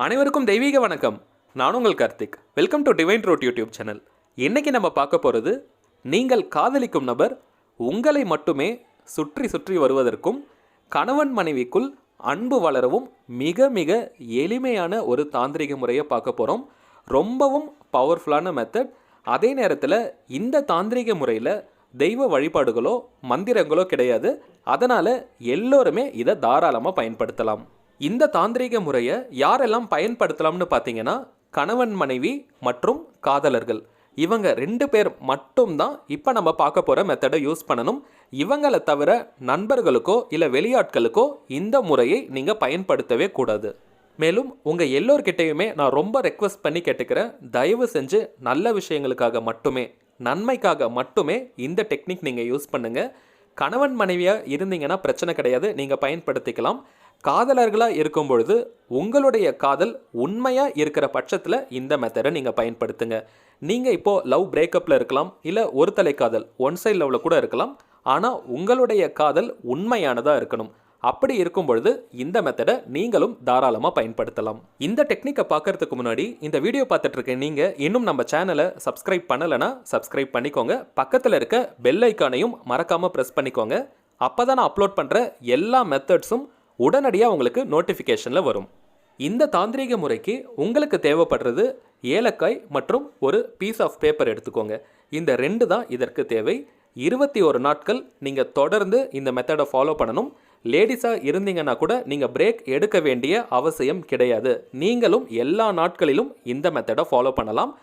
அனைவருக்கும் தெய்வீக வணக்கம். நான் உங்கள் Karthik. Welcome to divine road YouTube channel. இன்னைக்கு நம்ம பார்க்க போகிறது, நீங்கள் காதலிக்கும் நபர் உங்களை மட்டுமே சுற்றி சுற்றி வருவதற்கும் கணவன் மனைவிக்குள் அன்பு வளரவும் மிக மிக எளிமையான ஒரு தாந்திரிக முறையை பார்க்க போகிறோம். ரொம்பவும் பவர்ஃபுல்லான மெத்தட். அதே நேரத்தில் இந்த தாந்திரிக முறையில் தெய்வ வழிபாடுகளோ மந்திரங்களோ கிடையாது. அதனால் எல்லோருமே இதை தாராளமாக பயன்படுத்தலாம். இந்த தாந்திரிக முறையை யாரெல்லாம் பயன்படுத்தலாம்னு பார்த்தீங்கன்னா, கணவன் மனைவி மற்றும் காதலர்கள், இவங்க 2 பேர் மட்டும்தான் இப்போ நம்ம பார்க்க போகிற மெத்தடை யூஸ் பண்ணணும். இவங்களை தவிர நண்பர்களுக்கோ இல்லை வெளியாட்களுக்கோ இந்த முறையை நீங்கள் பயன்படுத்தவே கூடாது. மேலும் உங்கள் எல்லோர்கிட்டையுமே நான் ரொம்ப ரெக்வஸ்ட் பண்ணி கேட்டுக்கிறேன், தயவு செஞ்சு நல்ல விஷயங்களுக்காக மட்டுமே, நன்மைக்காக மட்டுமே இந்த டெக்னிக் நீங்கள் யூஸ் பண்ணுங்கள். கணவன் மனைவியாக இருந்தீங்கன்னா பிரச்சனை கிடையாது, நீங்கள் பயன்படுத்திக்கலாம். காதலர்களாக இருக்கும் பொழுது உங்களுடைய காதல் உண்மையாக இருக்கிற பட்சத்தில் இந்த மெத்தடை நீங்கள் பயன்படுத்துங்க. நீங்கள் இப்போது லவ் பிரேக்கப்பில் இருக்கலாம், இல்லை ஒரு தலை காதல் ஒன் சைட் லவ்வில் கூட இருக்கலாம். ஆனால் உங்களுடைய காதல் உண்மையானதாக இருக்கணும். அப்படி இருக்கும் பொழுது இந்த மெத்தடை நீங்களும் தாராளமாக பயன்படுத்தலாம். இந்த டெக்னிக்கை பார்க்கறதுக்கு முன்னாடி இந்த வீடியோ பார்த்துட்டு இருக்க நீங்கள் இன்னும் நம்ம சேனலை சப்ஸ்கிரைப் பண்ணலைன்னா சப்ஸ்கிரைப் பண்ணிக்கோங்க. பக்கத்தில் இருக்க பெல் ஐக்கானையும் மறக்காமல் ப்ரெஸ் பண்ணிக்கோங்க. அப்போ தான் நான் அப்லோட் பண்ணுற எல்லா மெத்தட்ஸும் உடனடியாக உங்களுக்கு நோட்டிஃபிகேஷனில் வரும். இந்த தாந்திரிக முறைக்கு உங்களுக்கு தேவைப்படுறது ஏலக்காய் மற்றும் ஒரு பீஸ் ஆஃப் பேப்பர் எடுத்துக்கோங்க. இந்த 2 தான் இதற்கு தேவை. 21 நாட்கள் நீங்கள் தொடர்ந்து இந்த மெத்தடை ஃபாலோ பண்ணணும். லேடிஸாக இருந்தீங்கன்னா கூட நீங்கள் பிரேக் எடுக்க வேண்டிய அவசியம் கிடையாது. நீங்களும் எல்லா நாட்களிலும் இந்த மெத்தடை ஃபாலோ பண்ணலாம்.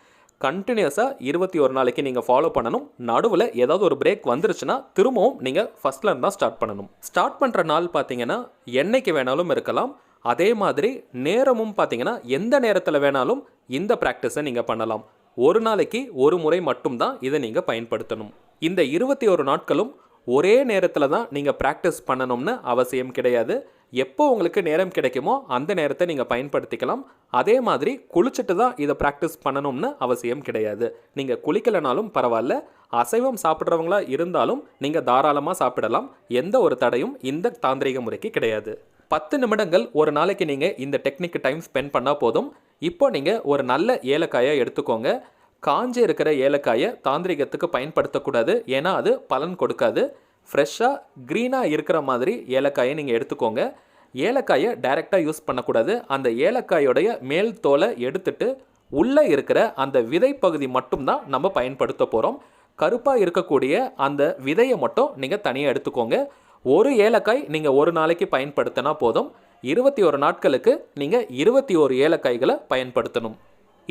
கண்டினியூஸாக 21 நாளைக்கு நீங்கள் ஃபாலோ பண்ணணும். நடுவில் ஏதாவது ஒரு பிரேக் வந்துருச்சுன்னா திரும்பவும் நீங்கள் ஃபஸ்ட்லேருந்து தான் ஸ்டார்ட் பண்ணணும். ஸ்டார்ட் பண்ணுற நாள் பார்த்தீங்கன்னா என்னைக்கு வேணாலும் இருக்கலாம். அதே மாதிரி நேரமும் பார்த்தீங்கன்னா எந்த நேரத்தில் வேணாலும் இந்த ப்ராக்டிஸை நீங்கள் பண்ணலாம். ஒரு நாளைக்கு ஒரு முறை மட்டும்தான் இதை நீங்கள் பயன்படுத்தணும். இந்த 21 நாட்களும் ஒரே நேரத்தில் தான் நீங்கள் ப்ராக்டிஸ் பண்ணணும்னு அவசியம் கிடையாது. எப்போ உங்களுக்கு நேரம் கிடைக்குமோ அந்த நேரத்தை நீங்கள் பயன்படுத்திக்கலாம். அதே மாதிரி குளிச்சுட்டு தான் இதை ப்ராக்டிஸ் பண்ணணும்னு அவசியம் கிடையாது. நீங்கள் குளிக்கலைனாலும் பரவாயில்ல. அசைவம் சாப்பிட்றவங்களா இருந்தாலும் நீங்கள் தாராளமாக சாப்பிடலாம். எந்த ஒரு தடையும் இந்த தாந்திரிக முறைக்கு கிடையாது. 10 நிமிடங்கள் ஒரு நாளைக்கு நீங்கள் இந்த டெக்னிக்கு டைம் ஸ்பெண்ட் பண்ணால் போதும். இப்போ நீங்கள் ஒரு நல்ல ஏலக்காயை எடுத்துக்கோங்க. காஞ்சி இருக்கிற ஏலக்காயை தாந்திரிகத்துக்கு பயன்படுத்தக்கூடாது, ஏன்னா அது பலன் கொடுக்காது. ஃப்ரெஷ்ஷாக க்ரீனாக இருக்கிற மாதிரி ஏலக்காயை நீங்கள் எடுத்துக்கோங்க. ஏலக்காயை டைரெக்டாக யூஸ் பண்ணக்கூடாது. அந்த ஏலக்காயோடைய மேல் தோலை எடுத்துட்டு உள்ளே இருக்கிற அந்த விதை பகுதி மட்டும்தான் நம்ம பயன்படுத்த போகிறோம். கருப்பாக இருக்கக்கூடிய அந்த விதையை மட்டும் நீங்கள் தனியாக எடுத்துக்கோங்க. ஒரு ஏலக்காய் நீங்கள் ஒரு நாளைக்கு பயன்படுத்தினா போதும். 21 நாட்களுக்கு நீங்கள் 21 ஏலக்காய்களை பயன்படுத்தணும்.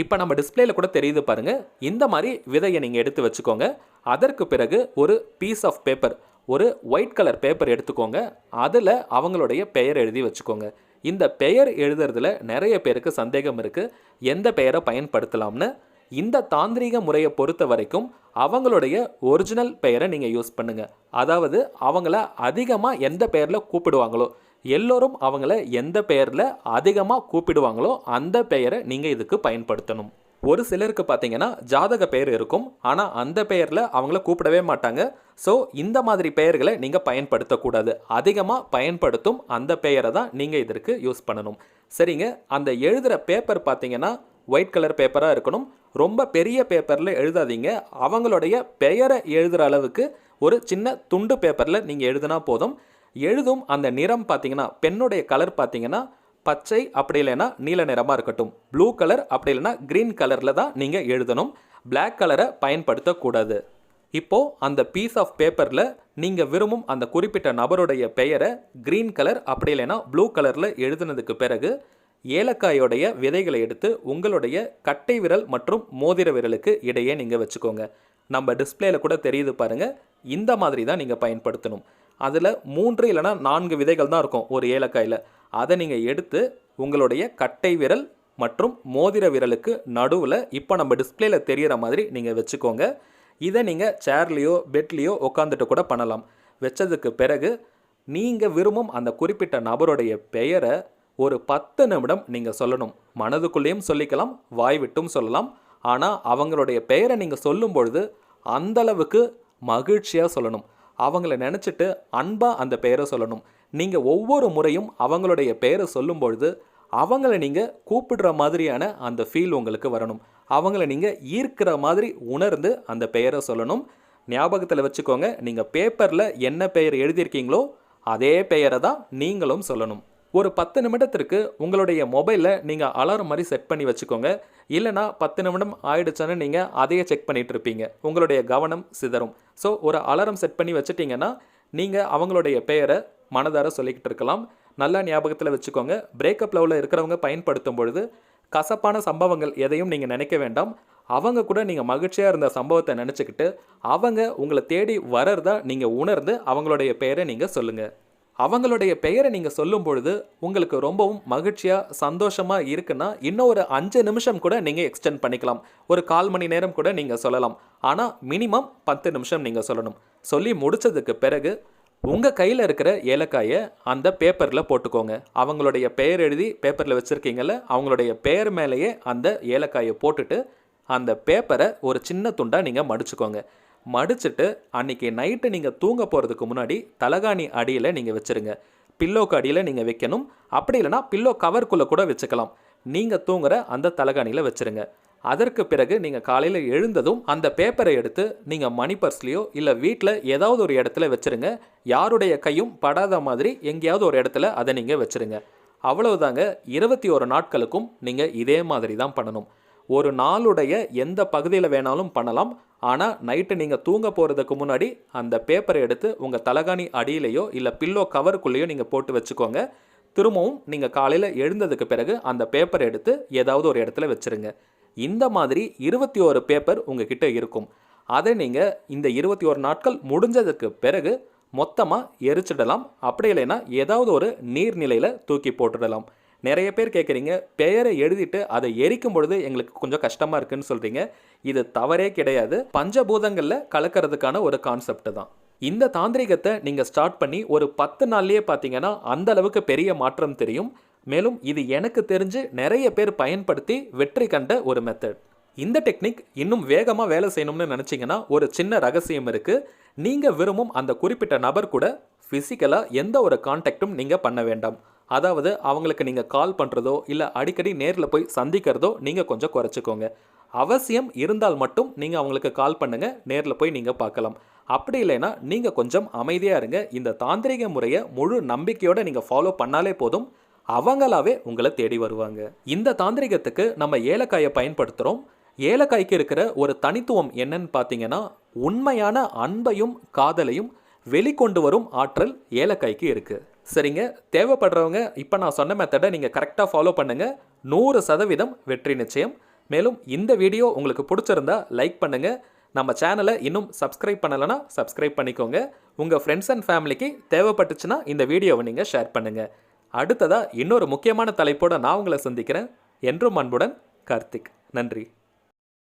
இப்போ நம்ம டிஸ்பிளேல கூட தெரியுது பாருங்கள். இந்த மாதிரி விதையை நீங்கள் எடுத்து வச்சுக்கோங்க. அதற்கு பிறகு ஒரு பீஸ் ஆஃப் பேப்பர், ஒரு ஒயிட் கலர் பேப்பர் எடுத்துக்கோங்க. அதில் அவங்களுடைய பெயர் எழுதி வச்சுக்கோங்க. இந்த பெயர் எழுதுறதுல நிறைய பேருக்கு சந்தேகம் இருக்குது, எந்த பெயரை பயன்படுத்தலாம்னு. இந்த தாந்திரிக முறையை பொறுத்த வரைக்கும் அவங்களுடைய ஒரிஜினல் பெயரை நீங்கள் யூஸ் பண்ணுங்கள். அதாவது அவங்கள அதிகமாக எந்த பெயரில் கூப்பிடுவாங்களோ, எல்லோரும் அவங்கள எந்த பெயரில் அதிகமாக கூப்பிடுவாங்களோ அந்த பெயரை நீங்கள் இதுக்கு பயன்படுத்தணும். ஒரு சிலருக்கு பார்த்தீங்கன்னா ஜாதக பெயர் இருக்கும், ஆனால் அந்த பெயரில் அவங்கள கூப்பிடவே மாட்டாங்க. ஸோ இந்த மாதிரி பெயர்களை நீங்கள் பயன்படுத்தக்கூடாது. அதிகமாக பயன்படுத்தும் அந்த பெயரை தான் நீங்கள் இதற்கு யூஸ் பண்ணணும். சரிங்க, அந்த எழுதுகிற பேப்பர் பார்த்தீங்கன்னா ஒயிட் கலர் பேப்பராக இருக்கணும். ரொம்ப பெரிய பேப்பரில் எழுதாதீங்க. அவங்களுடைய பெயரை எழுதுகிற அளவுக்கு ஒரு சின்ன துண்டு பேப்பரில் நீங்கள் எழுதினா போதும். எழுதும் அந்த நிறம் பார்த்தீங்கன்னா, பெண்ணுடைய கலர் பார்த்தீங்கன்னா பச்சை, அப்படி இல்லைன்னா நீல நிறமாக இருக்கட்டும். ப்ளூ கலர் அப்படி இல்லைன்னா க்ரீன் கலரில் தான் நீங்கள் எழுதணும். பிளாக் கலரை பயன்படுத்தக்கூடாது. இப்போது அந்த பீஸ் ஆஃப் பேப்பரில் நீங்கள் விரும்பும் அந்த குறிப்பிட்ட நபருடைய பெயரை க்ரீன் கலர் அப்படி இல்லைன்னா ப்ளூ கலரில் எழுதுனதுக்கு பிறகு ஏலக்காயோடைய விதைகளை எடுத்து உங்களுடைய கட்டை விரல் மற்றும் மோதிர விரலுக்கு இடையே நீங்கள் வச்சுக்கோங்க. நம்ம டிஸ்பிளேல கூட தெரியுது பாருங்கள். இந்த மாதிரி தான் நீங்கள் பயன்படுத்தணும். அதில் 3 இல்லைனா 4 விதைகள் தான் இருக்கும் ஒரு ஏலக்காயில். அதை நீங்கள் எடுத்து உங்களுடைய கட்டை விரல் மற்றும் மோதிர விரலுக்கு நடுவில் இப்போ நம்ம டிஸ்பிளேல தெரிகிற மாதிரி நீங்கள் வச்சுக்கோங்க. இதை நீங்கள் சேர்லேயோ பெட்லேயோ உட்காந்துட்டு கூட பண்ணலாம். வச்சதுக்கு பிறகு நீங்கள் விரும்பும் அந்த குறிப்பிட்ட நபருடைய பெயரை ஒரு 10 நிமிடம் நீங்கள் சொல்லணும். மனதுக்குள்ளேயும் சொல்லிக்கலாம், வாய் விட்டும் சொல்லலாம். ஆனால் அவங்களுடைய பெயரை நீங்கள் சொல்லும் பொழுது அந்தளவுக்கு மகிழ்ச்சியாக சொல்லணும். அவங்கள நினச்சிட்டு அன்பாக அந்த பெயரை சொல்லணும். நீங்கள் ஒவ்வொரு முறையும் அவங்களுடைய பெயரை சொல்லும் பொழுது அவங்கள நீங்கள் கூப்பிடுற மாதிரியான அந்த ஃபீல் உங்களுக்கு வரணும். அவங்கள நீங்கள் ஈர்க்கிற மாதிரி உணர்ந்து அந்த பெயரை சொல்லணும். ஞாபகத்தில் வச்சுக்கோங்க, நீங்கள் பேப்பரில் என்ன பெயர் எழுதியிருக்கீங்களோ அதே பெயரை தான் நீங்களும் சொல்லணும். ஒரு 10 நிமிடத்திற்கு உங்களுடைய மொபைலில் நீங்கள் அலாரம் மாதிரி செட் பண்ணி வச்சுக்கோங்க. இல்லைனா 10 நிமிடம் ஆயிடுச்சுன்னு நீங்கள் அதையே செக் பண்ணிகிட்டு இருப்பீங்க, உங்களுடைய கவனம் சிதறும். ஸோ ஒரு அலாரம் செட் பண்ணி வச்சுட்டிங்கன்னா நீங்கள் அவங்களுடைய பெயரை மனதார சொல்லிக்கிட்டு இருக்கலாம். நல்லா ஞாபகத்தில் வச்சுக்கோங்க, பிரேக்கப் லெவலில் இருக்கிறவங்க பயன்படுத்தும் பொழுது கசப்பான சம்பவங்கள் எதையும் நீங்கள் நினைக்க வேண்டாம். அவங்க கூட நீங்கள் மகிழ்ச்சியாக இருந்த சம்பவத்தை நினச்சிக்கிட்டு அவங்க உங்களை தேடி வர்றதா நீங்கள் உணர்ந்து அவங்களுடைய பெயரை நீங்கள் சொல்லுங்கள். அவங்களுடைய பெயரை நீங்கள் சொல்லும் பொழுது உங்களுக்கு ரொம்பவும் மகிழ்ச்சியாக சந்தோஷமாக இருக்குன்னா இன்னும் ஒரு 5 நிமிஷம் கூட நீங்கள் எக்ஸ்டெண்ட் பண்ணிக்கலாம். ஒரு 1/4 மணி நேரம் கூட நீங்கள் சொல்லலாம். ஆனால் மினிமம் 10 நிமிஷம் நீங்கள் சொல்லணும். சொல்லி முடித்ததுக்கு பிறகு உங்கள் கையில் இருக்கிற ஏலக்காயை அந்த பேப்பரில் போட்டுக்கோங்க. அவங்களுடைய பெயர் எழுதி பேப்பரில் வச்சுருக்கீங்கள்ல, அவங்களுடைய பெயர் மேலேயே அந்த ஏலக்காயை போட்டுட்டு அந்த பேப்பரை ஒரு சின்ன துண்டாக நீங்கள் மடிச்சுக்கோங்க. மடிச்சுட்டு அன்றைக்கி நைட்டு நீங்கள் தூங்க போகிறதுக்கு முன்னாடி தலகாணி அடியில் நீங்கள் வச்சுருங்க. பில்லோக்கு அடியில் நீங்கள் வைக்கணும். அப்படி இல்லைனா பில்லோ கவருக்குள்ளே கூட வச்சுக்கலாம். நீங்கள் தூங்குகிற அந்த தலகாணியில் வச்சுருங்க. அதற்கு பிறகு நீங்கள் காலையில் எழுந்ததும் அந்த பேப்பரை எடுத்து நீங்கள் மணி பர்ஸ்லேயோ இல்லை வீட்டில் ஏதாவது ஒரு இடத்துல வச்சுருங்க. யாருடைய கையும் படாத மாதிரி எங்கேயாவது ஒரு இடத்துல அதை நீங்கள் வச்சுருங்க. அவ்வளவுதாங்க. 21 நாட்களுக்கும் நீங்கள் இதே மாதிரி தான் பண்ணணும். ஒரு நாளுடைய எந்த பகுதியில் வேணாலும் பண்ணலாம். ஆனால் நைட்டு நீங்கள் தூங்க போகிறதுக்கு முன்னாடி அந்த பேப்பரை எடுத்து உங்கள் தலகாணி அடியிலையோ இல்லை பில்லோ கவருக்குள்ளேயோ நீங்கள் போட்டு வச்சுக்கோங்க. திரும்பவும் நீங்கள் காலையில் எழுந்ததுக்கு பிறகு அந்த பேப்பரை எடுத்து ஏதாவது ஒரு இடத்துல வச்சுருங்க. இந்த மாதிரி 21 பேப்பர் உங்ககிட்ட இருக்கும். அதை நீங்கள் இந்த 21 நாட்கள் முடிஞ்சதுக்கு பிறகு மொத்தமாக எரிச்சிடலாம். அப்படி இல்லைன்னா ஏதாவது ஒரு நீர்நிலையில் தூக்கி போட்டுடலாம். நிறைய பேர் கேட்குறீங்க, பெயரை எழுதிட்டு அதை எரிக்கும் பொழுது எங்களுக்கு கொஞ்சம் கஷ்டமாக இருக்குன்னு சொல்கிறீங்க. இது தவறே கிடையாது. பஞ்சபூதங்களில் கலக்கிறதுக்கான ஒரு கான்செப்ட் தான். இந்த தாந்திரிகத்தை நீங்கள் ஸ்டார்ட் பண்ணி ஒரு 10 நாள்லேயே பார்த்தீங்கன்னா அந்த அளவுக்கு பெரிய மாற்றம் தெரியும். மேலும் இது எனக்கு தெரிஞ்சு நிறைய பேர் பயன்படுத்தி வெற்றி கண்ட ஒரு மெத்தட். இந்த டெக்னிக் இன்னும் வேகமாக வேலை செய்யணும்னு நினச்சிங்கன்னா ஒரு சின்ன ரகசியம் இருக்குது. நீங்கள் விரும்பும் அந்த குறிப்பிட்ட நபர் கூட ஃபிசிக்கலாக எந்த ஒரு கான்டாக்டும் நீங்கள் பண்ண வேண்டாம். அதாவது அவங்களுக்கு நீங்கள் கால் பண்ணுறதோ இல்லை அடிக்கடி நேரில் போய் சந்திக்கிறதோ நீங்கள் கொஞ்சம் குறைச்சிக்கோங்க. அவசியம் இருந்தால் மட்டும் நீங்கள் அவங்களுக்கு கால் பண்ணுங்கள், நேரில் போய் நீங்கள் பார்க்கலாம். அப்படி இல்லைன்னா நீங்கள் கொஞ்சம் அமைதியாக இருங்க. இந்த தாந்திரிக முறையை முழு நம்பிக்கையோடு நீங்கள் ஃபாலோ பண்ணாலே போதும், அவங்களாவே உங்களை தேடி வருவாங்க. இந்த தாந்திரிகத்துக்கு நம்ம ஏலக்காயை பயன்படுத்துகிறோம். ஏலக்காய்க்கு இருக்கிற ஒரு தனித்துவம் என்னன்னு பார்த்தீங்கன்னா, உண்மையான அன்பையும் காதலையும் வெளிக்கொண்டு வரும் ஆற்றல் ஏலக்காய்க்கு இருக்குது. சரிங்க, தேவைப்படுறவங்க இப்போ நான் சொன்ன மெத்தடை நீங்கள் கரெக்டாக ஃபாலோ பண்ணுங்கள். 100% வெற்றி நிச்சயம். மேலும் இந்த வீடியோ உங்களுக்கு பிடிச்சிருந்தா லைக் பண்ணுங்கள். நம்ம சேனலை இன்னும் சப்ஸ்கிரைப் பண்ணலைன்னா சப்ஸ்கிரைப் பண்ணிக்கோங்க. உங்கள் ஃப்ரெண்ட்ஸ் அண்ட் ஃபேமிலிக்கு தேவைப்பட்டுச்சுன்னா இந்த வீடியோவை நீங்கள் ஷேர் பண்ணுங்கள். அடுத்ததாக இன்னொரு முக்கியமான தலைப்போடு நான் உங்களை சந்திக்கிறேன். என்றும் அன்புடன் கார்த்திக். நன்றி.